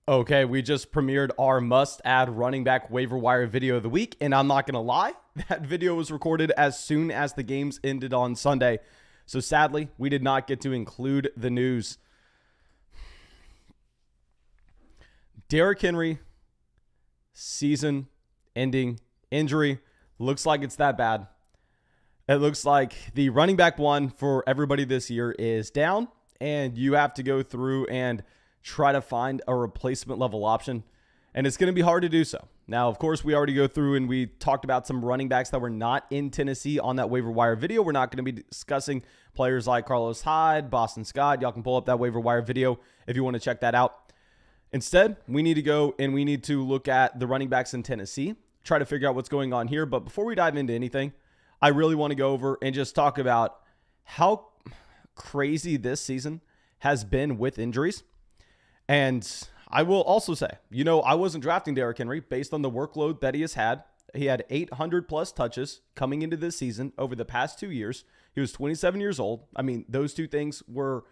Okay, we just premiered our must-add running back waiver wire video of the week, and I'm not going to lie, that video was recorded as soon as the games ended on Sunday. So sadly, we did not get to include the news. Derrick Henry, season-ending injury. Looks like it's that bad. It looks like the running back one for everybody this year is down, and you have to go through and try to find a replacement level option, and it's going to be hard to do so. Now, of course, we already go through and we talked about some running backs that were not in Tennessee on that waiver wire video. We're not going to be discussing players like Carlos Hyde, Boston Scott. Y'all can pull up that waiver wire video if you want to check that out. Instead, we need to go and we need to look at the running backs in Tennessee, try to figure out what's going on here. But before we dive into anything, I really want to go over and just talk about how crazy this season has been with injuries. And I will also say, I wasn't drafting Derrick Henry based on the workload that he has had. He had 800 plus touches coming into this season over the past 2 years. He was 27 years old. I mean, those two things were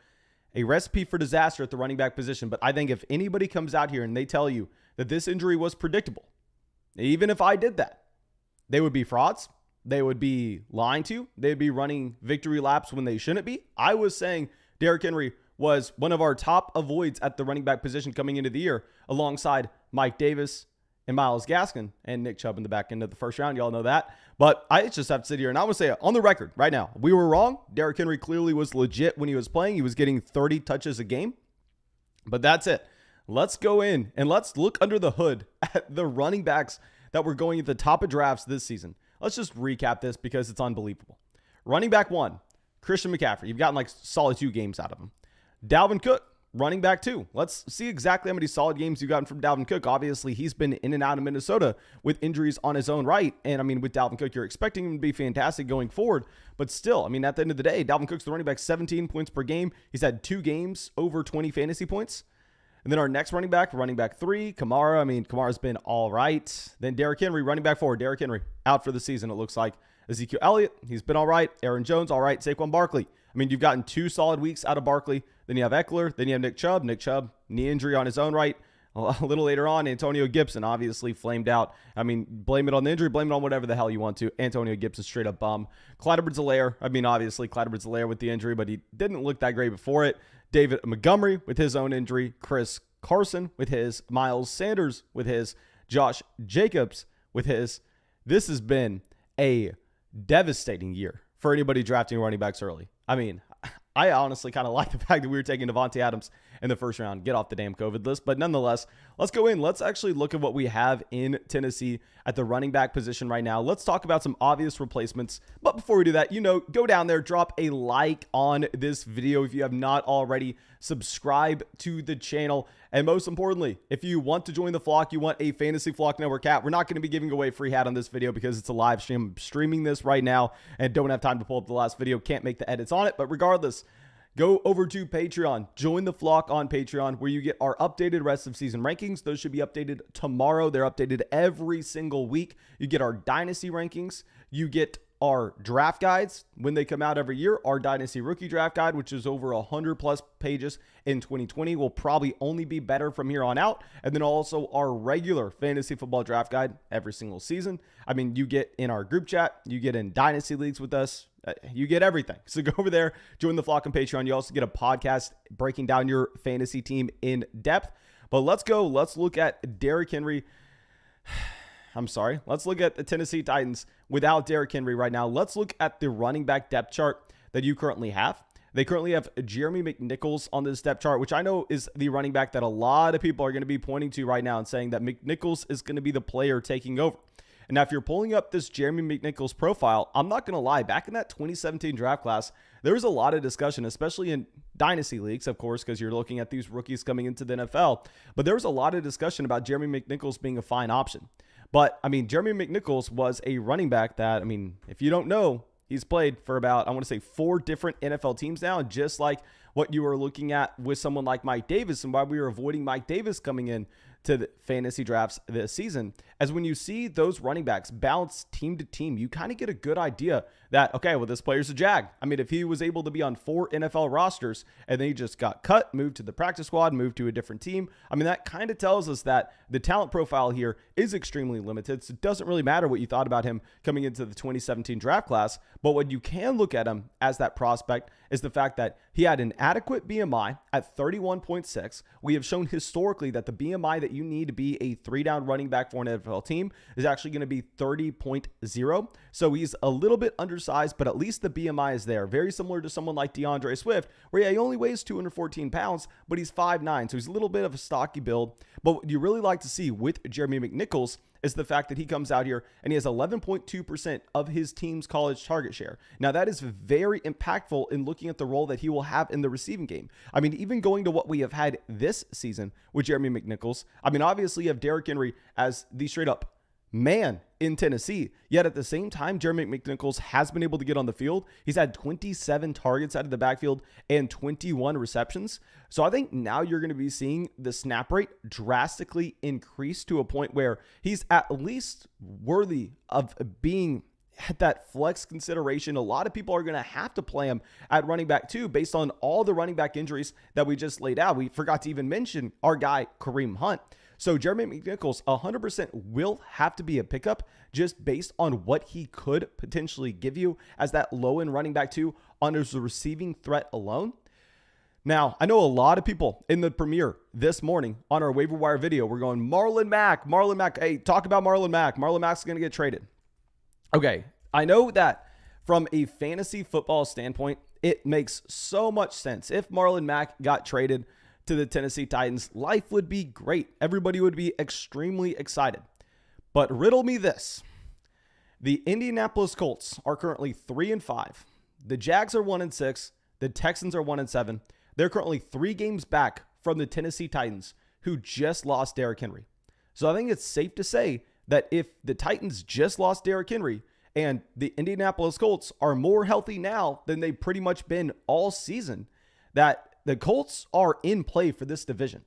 a recipe for disaster at the running back position. But I think if anybody comes out here and they tell you that this injury was predictable, even if I did that, they would be frauds. They would be lying to you. They'd be running victory laps when they shouldn't be. I was saying Derrick Henry was one of our top avoids at the running back position coming into the year, alongside Mike Davis and Myles Gaskin and Nick Chubb in the back end of the first round. Y'all know that. But I just have to sit here and I would say it on the record right now. We were wrong. Derrick Henry clearly was legit when he was playing. He was getting 30 touches a game. But that's it. Let's go in and let's look under the hood at the running backs that were going at the top of drafts this season. Let's just recap this because it's unbelievable. Running back 1, Christian McCaffrey. You've gotten like solid 2 games out of him. Dalvin Cook, running back 2. Let's see exactly how many solid games you've gotten from Dalvin Cook. Obviously, he's been in and out of Minnesota with injuries on his own right. And I mean, with Dalvin Cook, you're expecting him to be fantastic going forward. But still, I mean, at the end of the day, Dalvin Cook's the running back, 17 points per game. He's had 2 games over 20 fantasy points. And then our next running back 3, Kamara. I mean, Kamara's been all right. Then Derrick Henry, running back 4. Derrick Henry out for the season, it looks like. Ezekiel Elliott, he's been all right. Aaron Jones, all right. Saquon Barkley. I mean, you've gotten 2 solid weeks out of Barkley. Then you have Eckler. Then you have Nick Chubb. Nick Chubb, knee injury on his own right. A little later on, Antonio Gibson obviously flamed out. I mean, blame it on the injury, blame it on whatever the hell you want to. Antonio Gibson, straight up bum. Clyde Edwards-Helaire. I mean, obviously, Clyde Edwards-Helaire with the injury, but he didn't look that great before it. David Montgomery with his own injury. Chris Carson with his. Miles Sanders with his. Josh Jacobs with his. This has been a devastating year for anybody drafting running backs early. I mean, I honestly kind of like the fact that we were taking Devontae Adams in the first round. Get off the damn COVID list. But nonetheless, let's go in. Let's actually look at what we have in Tennessee at the running back position right now. Let's talk about some obvious replacements. But before we do that, go down there, drop a like on this video if you have not already. Subscribe to the channel. And most importantly, if you want to join the flock, you want a Fantasy Flock Network hat, we're not going to be giving away a free hat on this video because it's a live stream. I'm streaming this right now and don't have time to pull up the last video. Can't make the edits on it. But regardless, go over to Patreon. Join the flock on Patreon where you get our updated rest of season rankings. Those should be updated tomorrow. They're updated every single week. You get our dynasty rankings. You get our draft guides when they come out every year. Our dynasty rookie draft guide, which is over 100 plus pages in 2020, will probably only be better from here on out. And then also our regular fantasy football draft guide every single season. I mean, you get in our group chat, you get in dynasty leagues with us. You get everything. So go over there, join the flock on Patreon. You also get a podcast breaking down your fantasy team in depth. But let's go. Let's look at Derrick Henry. Let's look at the Tennessee Titans without Derrick Henry right now. Let's look at the running back depth chart that you currently have. They currently have Jeremy Mcnichols on this depth chart, which I know is the running back that a lot of people are going to be pointing to right now and saying that Mcnichols is going to be the player taking over. And now if you're pulling up this Jeremy Mcnichols profile, I'm not going to lie, back in that 2017 draft class, there was a lot of discussion, especially in dynasty leagues, of course, because you're looking at these rookies coming into the NFL. But there was a lot of discussion about Jeremy Mcnichols being a fine option. But, I mean, Jeremy Mcnichols was a running back that, I mean, if you don't know, he's played for about, I want to say 4 different NFL teams now, just like what you were looking at with someone like Mike Davis and why we were avoiding Mike Davis coming in to the fantasy drafts this season, as when you see those running backs bounce team to team, you kind of get a good idea that, okay, well, this player's a jag. I mean, if he was able to be on 4 NFL rosters and then he just got cut, moved to the practice squad, moved to a different team, I mean, that kind of tells us that the talent profile here is extremely limited. So it doesn't really matter what you thought about him coming into the 2017 draft class. But what you can look at him as that prospect is the fact that he had an adequate BMI at 31.6. We have shown historically that the BMI that you need to be a 3-down running back for an NFL team is actually going to be 30.0. So he's a little bit undersized, but at least the BMI is there. Very similar to someone like DeAndre Swift, where he only weighs 214 pounds, but he's 5'9". So he's a little bit of a stocky build. But what you really like to see with Jeremy Mcnichols is the fact that he comes out here and he has 11.2% of his team's college target share. Now, that is very impactful in looking at the role that he will have in the receiving game. I mean, even going to what we have had this season with Jeremy Mcnichols, I mean, obviously you have Derrick Henry as the straight up man in Tennessee. Yet at the same time, Jeremy Mcnichols has been able to get on the field. He's had 27 targets out of the backfield and 21 receptions. So I think now you're going to be seeing the snap rate drastically increase to a point where he's at least worthy of being at that flex consideration. A lot of people are going to have to play him at running back too, based on all the running back injuries that we just laid out. We forgot to even mention our guy, Kareem Hunt. So Jeremy Mcnichols 100% will have to be a pickup just based on what he could potentially give you as that low-end running back too on his receiving threat alone. Now, I know a lot of people in the premiere this morning on our waiver wire video, we're going Marlon Mack. Hey, talk about Marlon Mack. Marlon Mack's going to get traded. Okay, I know that from a fantasy football standpoint, it makes so much sense. If Marlon Mack got traded to the Tennessee Titans, life would be great. Everybody would be extremely excited. But riddle me this. The Indianapolis Colts are currently 3-5. The Jags are 1-6. The Texans are 1-7. They're currently 3 games back from the Tennessee Titans, who just lost Derrick Henry. So I think it's safe to say that if the Titans just lost Derrick Henry and the Indianapolis Colts are more healthy now than they've pretty much been all season, that the Colts are in play for this division.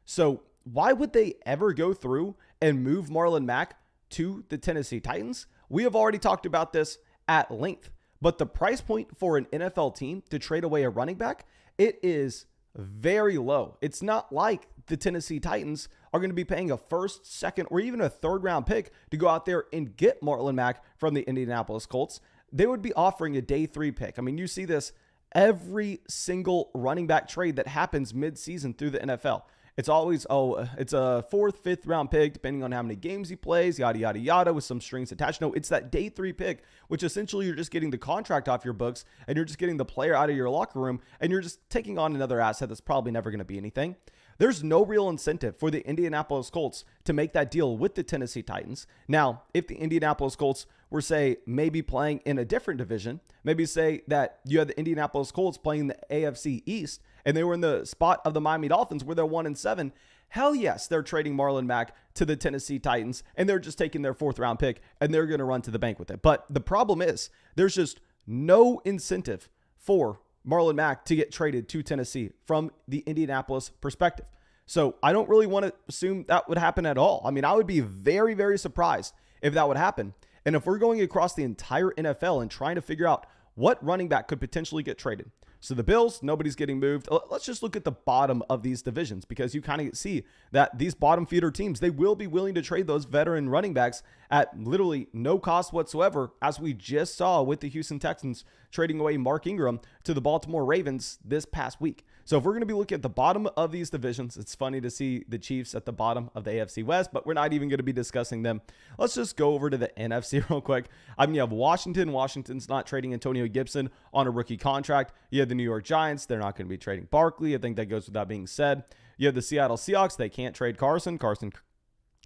So why would they ever go through and move Marlon Mack to the Tennessee Titans? We have already talked about this at length, but the price point for an NFL team to trade away a running back, it is very low. It's not like the Tennessee Titans are going to be paying a first, second, or even a 3rd round pick to go out there and get Marlon Mack from the Indianapolis Colts. They would be offering a day 3 pick. I mean, you see this every single running back trade that happens mid-season through the NFL. It's always, it's a 4th, 5th round pick, depending on how many games he plays, yada, yada, yada, with some strings attached. No, it's that day 3 pick, which essentially you're just getting the contract off your books and you're just getting the player out of your locker room and you're just taking on another asset that's probably never going to be anything. There's no real incentive for the Indianapolis Colts to make that deal with the Tennessee Titans. Now, if the Indianapolis Colts were, say, maybe playing in a different division, maybe say that you had the Indianapolis Colts playing the AFC East and they were in the spot of the Miami Dolphins where they're 1-7, hell yes, they're trading Marlon Mack to the Tennessee Titans and they're just taking their 4th round pick and they're going to run to the bank with it. But the problem is there's just no incentive for Marlon Mack to get traded to Tennessee from the Indianapolis perspective. So I don't really want to assume that would happen at all. I mean, I would be very, very surprised if that would happen. And if we're going across the entire NFL and trying to figure out what running back could potentially get traded. So the Bills, nobody's getting moved. Let's just look at the bottom of these divisions because you kind of see that these bottom feeder teams, they will be willing to trade those veteran running backs at literally no cost whatsoever, as we just saw with the Houston Texans trading away Mark Ingram to the Baltimore Ravens this past week. So if we're going to be looking at the bottom of these divisions, it's funny to see the Chiefs at the bottom of the AFC West, but we're not even going to be discussing them. Let's just go over to the NFC real quick. I mean, you have Washington. Washington's not trading Antonio Gibson on a rookie contract. You have the New York Giants. They're not going to be trading Barkley. I think that goes without being said. You have the Seattle Seahawks. They can't trade Carson. Carson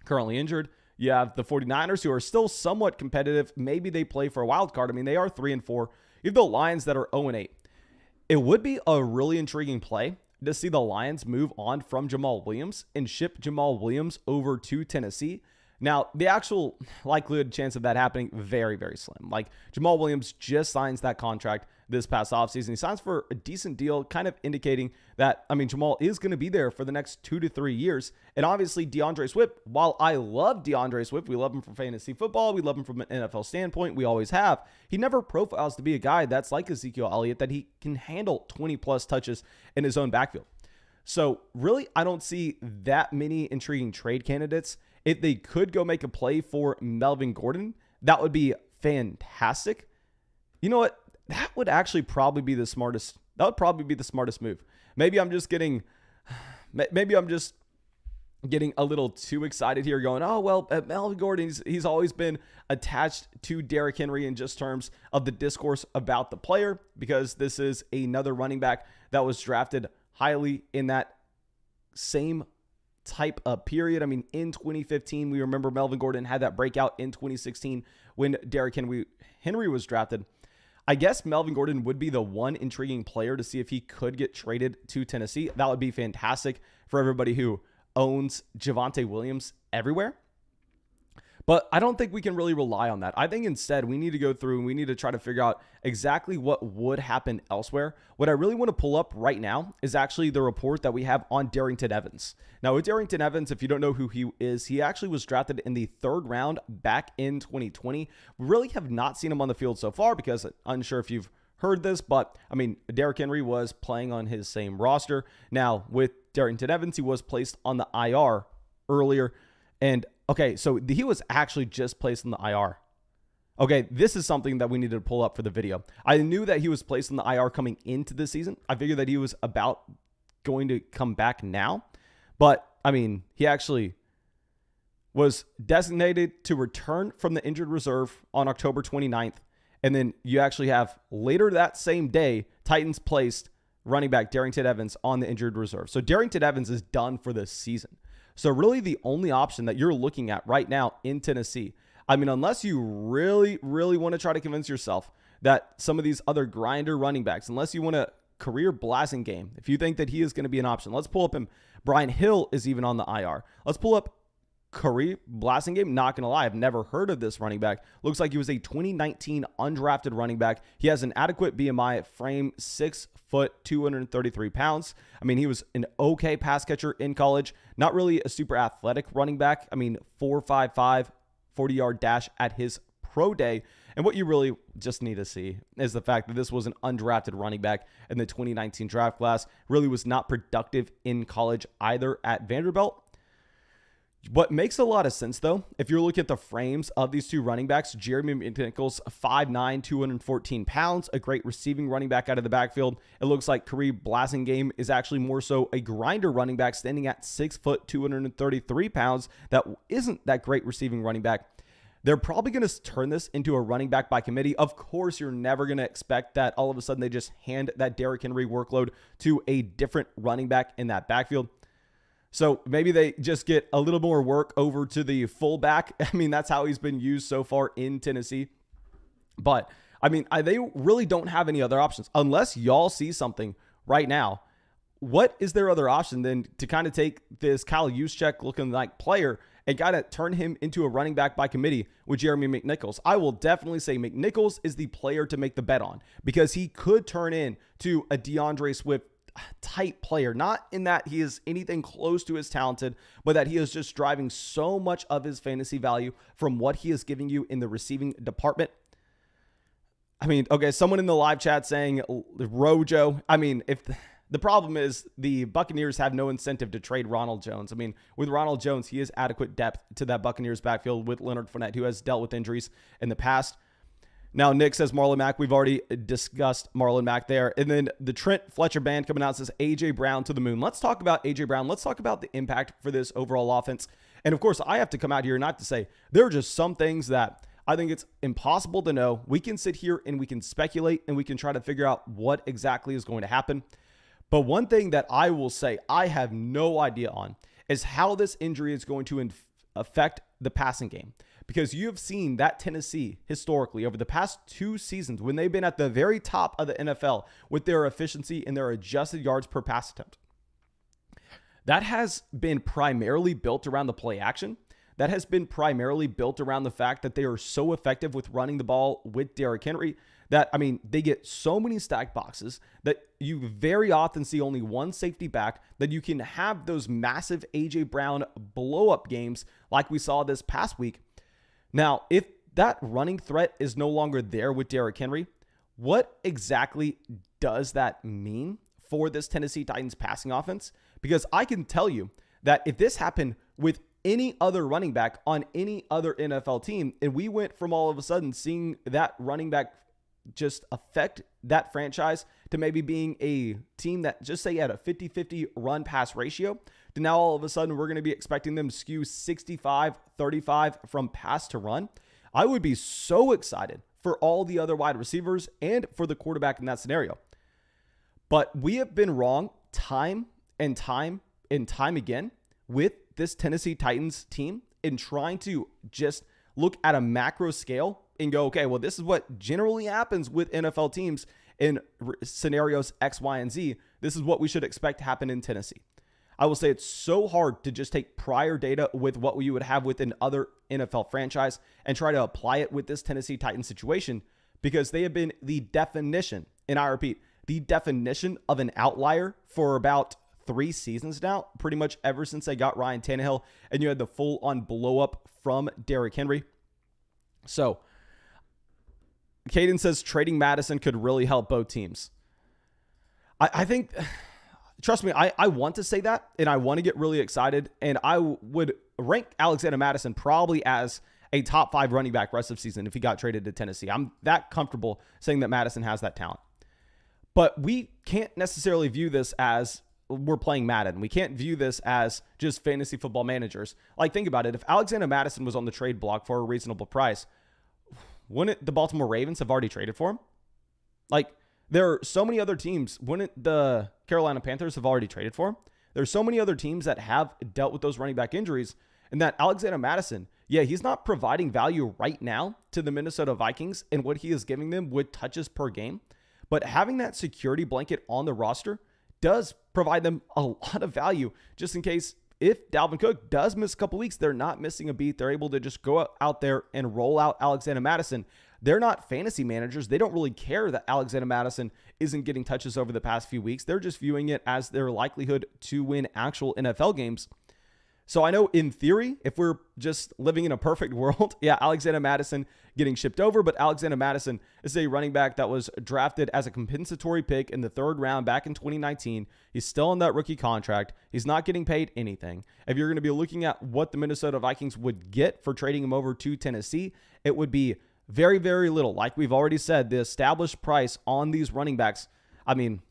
currently injured. You have the 49ers, who are still somewhat competitive. Maybe they play for a wild card. I mean, they are 3-4. You have the Lions that are 0-8. It would be a really intriguing play to see the Lions move on from Jamal Williams and ship Jamal Williams over to Tennessee, Now, the actual likelihood chance of that happening, very, very slim. Like, Jamal Williams just signs that contract this past offseason. He signs for a decent deal, kind of indicating that, Jamal is going to be there for the next 2 to 3 years. And obviously, DeAndre Swift, while I love DeAndre Swift, we love him for fantasy football, we love him from an NFL standpoint, we always have. He never profiles to be a guy that's like Ezekiel Elliott, that he can handle 20-plus touches in his own backfield. So really, I don't see that many intriguing trade candidates. If they could go make a play for Melvin Gordon, that would be fantastic. You know what? That would actually probably be the smartest. That would probably be the smartest move. Maybe I'm just getting a little too excited here, going, oh, well, Melvin Gordon, he's always been attached to Derrick Henry in just terms of the discourse about the player, because this is another running back that was drafted highly in that same type of period. In 2015, we remember Melvin Gordon had that breakout in 2016 when Derrick Henry was drafted. I guess Melvin Gordon would be the one intriguing player to see if he could get traded to Tennessee. That would be fantastic for everybody who owns Javonte Williams everywhere. But I don't think we can really rely on that. I think instead we need to go through and we need to try to figure out exactly what would happen elsewhere. What I really want to pull up right now is actually the report that we have on Darrynton Evans. Now, with Darrynton Evans, if you don't know who he is, he actually was drafted in the 3rd round back in 2020. We really have not seen him on the field so far because I'm unsure if you've heard this, but Derrick Henry was playing on his same roster. Now, with Darrynton Evans, he was placed on the IR earlier. And okay, so he was actually just placed on the IR. Okay, this is something that we needed to pull up for the video. I knew that he was placed on the IR coming into the season. I figured that he was about going to come back now. But, he actually was designated to return from the injured reserve on October 29th. And then you actually have later that same day, Titans placed running back Darrynton Evans on the injured reserve. So Darrynton Evans is done for this season. So really the only option that you're looking at right now in Tennessee, unless you really, really want to try to convince yourself that some of these other grinder running backs, unless you want a career blasting game, if you think that he is going to be an option, let's pull up him. Brian Hill is even on the IR. Let's pull up career blasting game. Not going to lie, I've never heard of this running back. Looks like he was a 2019 undrafted running back. He has an adequate BMI frame, 6 foot, 233 pounds. He was an okay pass catcher in college. Not really a super athletic running back. 4.55, 40-yard dash at his pro day. And what you really just need to see is the fact that this was an undrafted running back in the 2019 draft class. Really was not productive in college either at Vanderbilt. What makes a lot of sense, though, if you're looking at the frames of these two running backs, Jeremy Mcnichols, 5'9", 214 pounds, a great receiving running back out of the backfield. It looks like Kareem Blasingame is actually more so a grinder running back standing at 6 foot, 233 pounds. That isn't that great receiving running back. They're probably going to turn this into a running back by committee. Of course, you're never going to expect that all of a sudden they just hand that Derrick Henry workload to a different running back in that backfield. So maybe they just get a little more work over to the fullback. That's how he's been used so far in Tennessee. But, they really don't have any other options. Unless y'all see something right now, what is their other option than to kind of take this Kyle Juszczyk looking like player and kind of turn him into a running back by committee with Jeremy Mcnichols? I will definitely say Mcnichols is the player to make the bet on, because he could turn into a DeAndre Swift type player, not in that he is anything close to as talented, but that he is just driving so much of his fantasy value from what he is giving you in the receiving department. Okay, someone in the live chat saying Rojo. If the problem is the Buccaneers have no incentive to trade Ronald Jones. With Ronald Jones, he is adequate depth to that Buccaneers backfield with Leonard Fournette, who has dealt with injuries in the past. Now, Nick says Marlon Mack. We've already discussed Marlon Mack there. And then the Trent Fletcher band coming out says A.J. Brown to the moon. Let's talk about A.J. Brown. Let's talk about the impact for this overall offense. And, of course, I have to come out here and not to say there are just some things that I think it's impossible to know. We can sit here and we can speculate and we can try to figure out what exactly is going to happen. But one thing that I will say I have no idea on is how this injury is going to affect the passing game. Because you have seen that Tennessee historically over the past 2 seasons, when they've been at the very top of the NFL with their efficiency and their adjusted yards per pass attempt, that has been primarily built around the play action. that has been primarily built around the fact that they are so effective with running the ball with Derrick Henry that, I mean, they get so many stacked boxes that you very often see only one safety back, that you can have those massive A.J. Brown blow-up games like we saw this past week. Now, if that running threat is no longer there with Derrick Henry, what exactly does that mean for this Tennessee Titans passing offense? Because I can tell you that if this happened with any other running back on any other NFL team, and we went from all of a sudden seeing that running back just affect that franchise to maybe being a team that just say had a 50-50 run pass ratio, to now all of a sudden we're going to be expecting them to skew 65-35 from pass to run, I would be so excited for all the other wide receivers and for the quarterback in that scenario. But we have been wrong time and time and time again with this Tennessee Titans team in trying to just look at a macro scale and go, okay, well, this is what generally happens with NFL teams in scenarios X, Y, and Z. This is what we should expect to happen in Tennessee. I will say it's so hard to just take prior data with what you would have with an other NFL franchise and try to apply it with this Tennessee Titans situation, because they have been the definition, and I repeat, the definition of an outlier for about 3 seasons now, pretty much ever since they got Ryan Tannehill and you had the full-on blow-up from Derrick Henry. So, Caden says trading Madison could really help both teams. I think, trust me, I want to say that, and I want to get really excited, and I would rank Alexander Madison probably as a top 5 running back rest of season if he got traded to Tennessee. I'm that comfortable saying that Madison has that talent. But we can't necessarily view this as we're playing Madden. We can't view this as just fantasy football managers. Like, think about it. If Alexander Madison was on the trade block for a reasonable price, wouldn't the Baltimore Ravens have already traded for him? Like, there are so many other teams. Wouldn't the Carolina Panthers have already traded for him? There's so many other teams that have dealt with those running back injuries, and that Alexander Madison, yeah, he's not providing value right now to the Minnesota Vikings and what he is giving them with touches per game, but having that security blanket on the roster does provide them a lot of value, just in case if Dalvin Cook does miss a couple weeks, they're not missing a beat. They're able to just go out there and roll out Alexander Madison. They're not fantasy managers. They don't really care that Alexander Madison isn't getting touches over the past few weeks. They're just viewing it as their likelihood to win actual NFL games. So I know in theory, if we're just living in a perfect world, yeah, Alexander Madison getting shipped over, but Alexander Madison is a running back that was drafted as a compensatory pick in the 3rd round back in 2019. He's still on that rookie contract. He's not getting paid anything. If you're going to be looking at what the Minnesota Vikings would get for trading him over to Tennessee, it would be very, very little. Like we've already said, the established price on these running backs, I mean,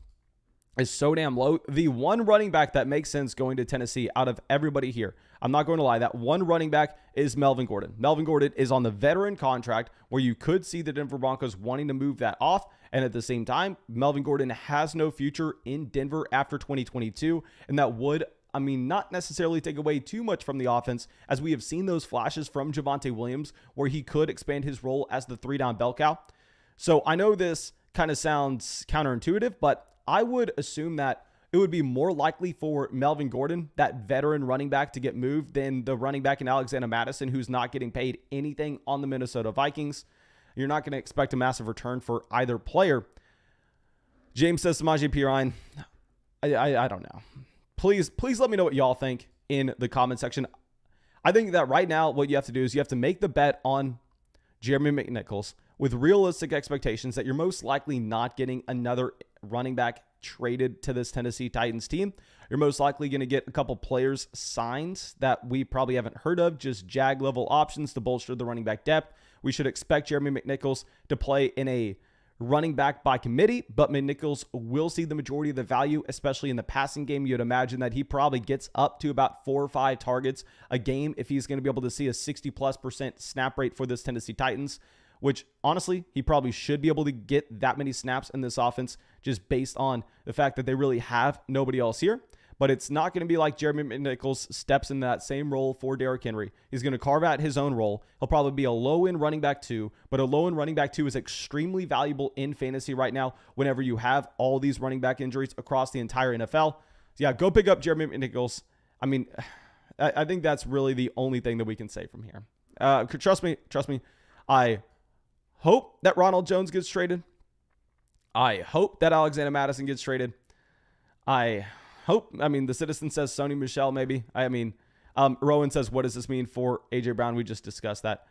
is so damn low. The one running back that makes sense going to Tennessee out of everybody here, I'm not going to lie, that one running back is Melvin Gordon. Melvin Gordon is on the veteran contract where you could see the Denver Broncos wanting to move that off. And at the same time, Melvin Gordon has no future in Denver after 2022. And that would, I mean, not necessarily take away too much from the offense, as we have seen those flashes from Javonte Williams where he could expand his role as the 3-down bell cow. So I know this kind of sounds counterintuitive, but I would assume that it would be more likely for Melvin Gordon, that veteran running back, to get moved than the running back in Alexander Madison, who's not getting paid anything on the Minnesota Vikings. You're not going to expect a massive return for either player. James says Samaje Perine, I don't know. Please let me know what y'all think in the comment section. I think that right now what you have to do is you have to make the bet on Jeremy Mcnichols with realistic expectations that you're most likely not getting another running back traded to this Tennessee Titans team. You're most likely going to get a couple players signed that we probably haven't heard of, just JAG level options to bolster the running back depth. We should expect Jeremy Mcnichols to play in a running back by committee, but Mcnichols will see the majority of the value, especially in the passing game. You'd imagine that he probably gets up to about 4 or 5 targets a game if he's going to be able to see a 60+% snap rate for this Tennessee Titans, which honestly, he probably should be able to get that many snaps in this offense just based on the fact that they really have nobody else here. But it's not going to be like Jeremy Mcnichols steps in that same role for Derrick Henry. He's going to carve out his own role. He'll probably be a low-end running back 2, but a low-end running back 2 is extremely valuable in fantasy right now whenever you have all these running back injuries across the entire NFL. So yeah, go pick up Jeremy Mcnichols. I mean, I think that's really the only thing that we can say from here. Trust me. I hope that Ronald Jones gets traded. I hope that Alexander Madison gets traded. I mean, the Citizen says Sony Michel, maybe. Rowan says, what does this mean for A.J. Brown? We just discussed that.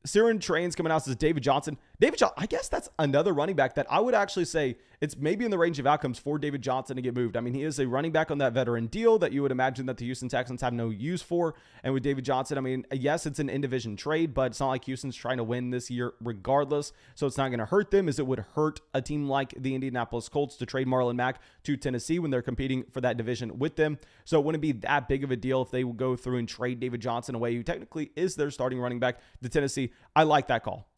Siren Trains coming out says David Johnson. I guess that's another running back that I would actually say it's maybe in the range of outcomes for David Johnson to get moved. I mean, he is a running back on that veteran deal that you would imagine that the Houston Texans have no use for. And with David Johnson, I mean, yes, it's an in-division trade, but it's not like Houston's trying to win this year regardless. So it's not going to hurt them as it would hurt a team like the Indianapolis Colts to trade Marlon Mack to Tennessee when they're competing for that division with them. So it wouldn't be that big of a deal if they would go through and trade David Johnson away, who technically is their starting running back to Tennessee. I like that call.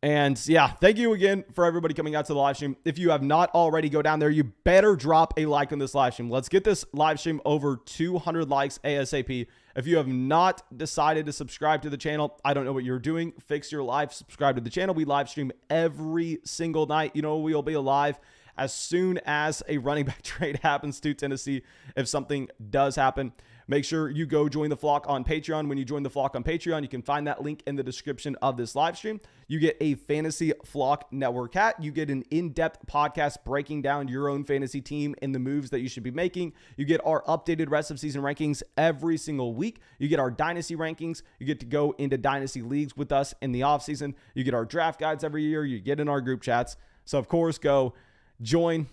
And yeah, thank you again for everybody coming out to the live stream. If you have not already, go down there. You better drop a like on this live stream. Let's get this live stream over 200 likes ASAP. If you have not decided to subscribe to the channel, I don't know what you're doing. Fix your life. Subscribe to the channel. We live stream every single night. You know, we'll be live as soon as a running back trade happens to Tennessee. If something does happen, make sure you go join the flock on Patreon. When you join the flock on Patreon, you can find that link in the description of this live stream. You get a Fantasy Flock Network hat. You get an in-depth podcast breaking down your own fantasy team and the moves that you should be making. You get our updated rest of season rankings every single week. You get our dynasty rankings. You get to go into dynasty leagues with us in the offseason. You get our draft guides every year. You get in our group chats. So, of course, go join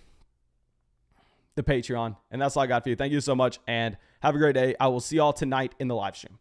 the Patreon. And that's all I got for you. Thank you so much, and have a great day. I will see y'all tonight in the live stream.